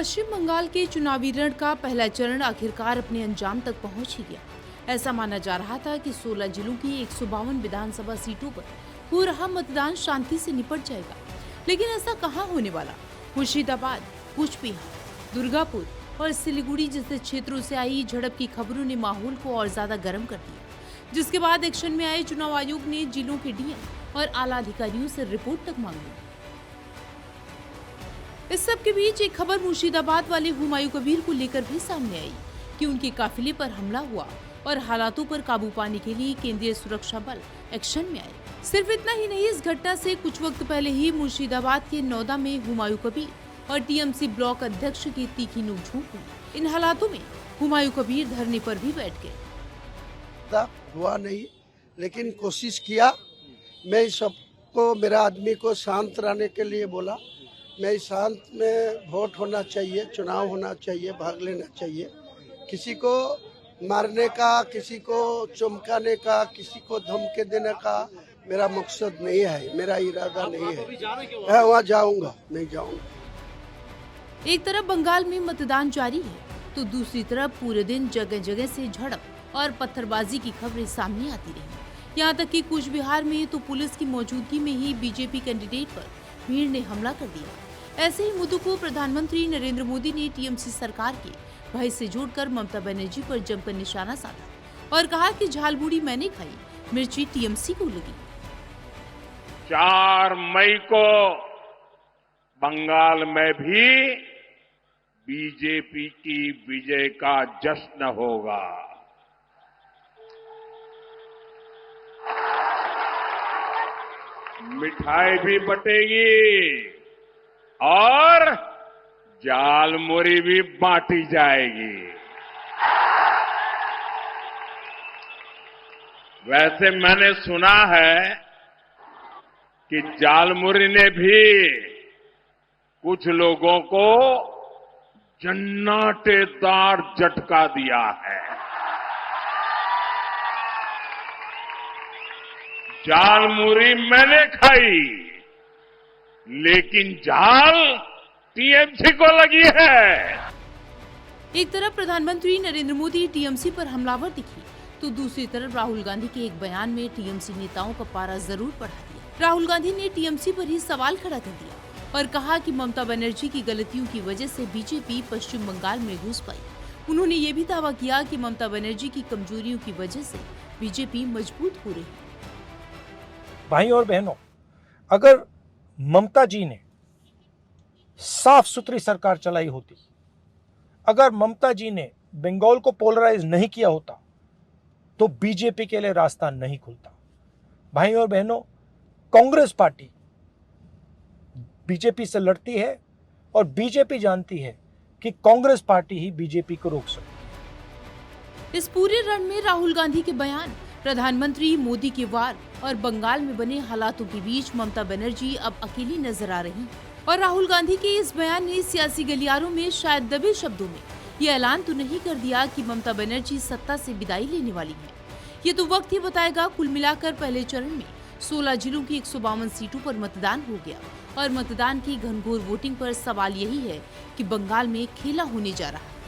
पश्चिम बंगाल के चुनावी रण का पहला चरण आखिरकार अपने अंजाम तक पहुंच ही गया। ऐसा माना जा रहा था कि 16 जिलों की 152 विधानसभा सीटों पर हो रहा मतदान शांति से निपट जाएगा, लेकिन ऐसा कहां होने वाला। मुर्शिदाबाद, कूचबिहार, दुर्गापुर और सिलीगुड़ी जैसे क्षेत्रों से आई झड़प की खबरों ने माहौल को और ज्यादा गर्म कर दिया, जिसके बाद एक्शन में आए चुनाव आयोग ने जिलों के डीएम और आला अधिकारियों से रिपोर्ट तक मांग ली। इस सब के बीच एक खबर मुर्शिदाबाद वाले हुमायूं कबीर को लेकर भी सामने आई कि उनके काफिले पर हमला हुआ और हालातों पर काबू पाने के लिए केंद्रीय सुरक्षा बल एक्शन में आए। सिर्फ इतना ही नहीं, इस घटना से कुछ वक्त पहले ही मुर्शिदाबाद के नौदा में हुमायूं कबीर और टीएमसी ब्लॉक अध्यक्ष की तीखी नोकझोंक हुई। इन हालातों में हुमायूं कबीर धरने पर भी बैठ गए। हुआ नहीं, लेकिन कोशिश किया। मैं सबको, मेरा आदमी को शांत रहने के लिए बोला। मैं शांत में वोट होना चाहिए, चुनाव होना चाहिए, भाग लेना चाहिए। किसी को मारने का, किसी को चमकाने का, किसी को धमकी देने का मेरा मकसद नहीं है, मेरा इरादा नहीं है। मैं वहाँ जाऊँगा, नहीं जाऊँगा। एक तरफ बंगाल में मतदान जारी है, तो दूसरी तरफ पूरे दिन जगह जगह से झड़प और पत्थरबाजी की खबरें सामने आती रही। यहाँ तक कि कूचबिहार में तो पुलिस की मौजूदगी में ही बीजेपी कैंडिडेट पर भीड़ ने हमला कर दिया। ऐसे ही मुद्दों को प्रधानमंत्री नरेंद्र मोदी ने टीएमसी सरकार के भय से जोड़कर ममता बनर्जी पर जमकर निशाना साधा और कहा कि झालमुड़ी मैंने खाई, मिर्ची टीएमसी को लगी। 4 मई को बंगाल में भी बीजेपी की विजय का जश्न होगा। मिठाई भी बटेगी और झालमुड़ी भी बांटी जाएगी। वैसे मैंने सुना है कि झालमुड़ी ने भी कुछ लोगों को जन्नाटेदार झटका दिया है। झालमुड़ी मैंने खाई, लेकिन झाल टीएमसी को लगी है। एक तरफ प्रधानमंत्री नरेंद्र मोदी टीएमसी पर हमलावर दिखे, तो दूसरी तरफ राहुल गांधी के एक बयान में टीएमसी नेताओं का पारा जरूर बढ़ा दिया। राहुल गांधी ने टीएमसी पर ही सवाल खड़ा कर दिया और कहा कि ममता बनर्जी की गलतियों की वजह से बीजेपी पश्चिम बंगाल में घुस पाई। उन्होंने ये भी दावा किया कि ममता बनर्जी की कमजोरियों की वजह से बीजेपी मजबूत हो रही है। भाई और बहनों, अगर ममता जी ने साफ सुथरी सरकार चलाई होती, अगर ममता जी ने बंगाल को पोलराइज नहीं किया होता, तो बीजेपी के लिए रास्ता नहीं खुलता। भाई और बहनों, कांग्रेस पार्टी बीजेपी से लड़ती है और बीजेपी जानती है कि कांग्रेस पार्टी ही बीजेपी को रोक सकती। इस पूरे रण में राहुल गांधी के बयान, प्रधानमंत्री मोदी के वार और बंगाल में बने हालातों के बीच ममता बनर्जी अब अकेली नजर आ रही और राहुल गांधी के इस बयान ने सियासी गलियारों में शायद दबे शब्दों में ये ऐलान तो नहीं कर दिया कि ममता बनर्जी सत्ता से विदाई लेने वाली है। ये तो वक्त ही बताएगा। कुल मिलाकर पहले चरण में 16 जिलों की 152 सीटों पर मतदान हो गया और मतदान की घनघोर वोटिंग पर सवाल यही है कि बंगाल में खेला होने जा रहा है।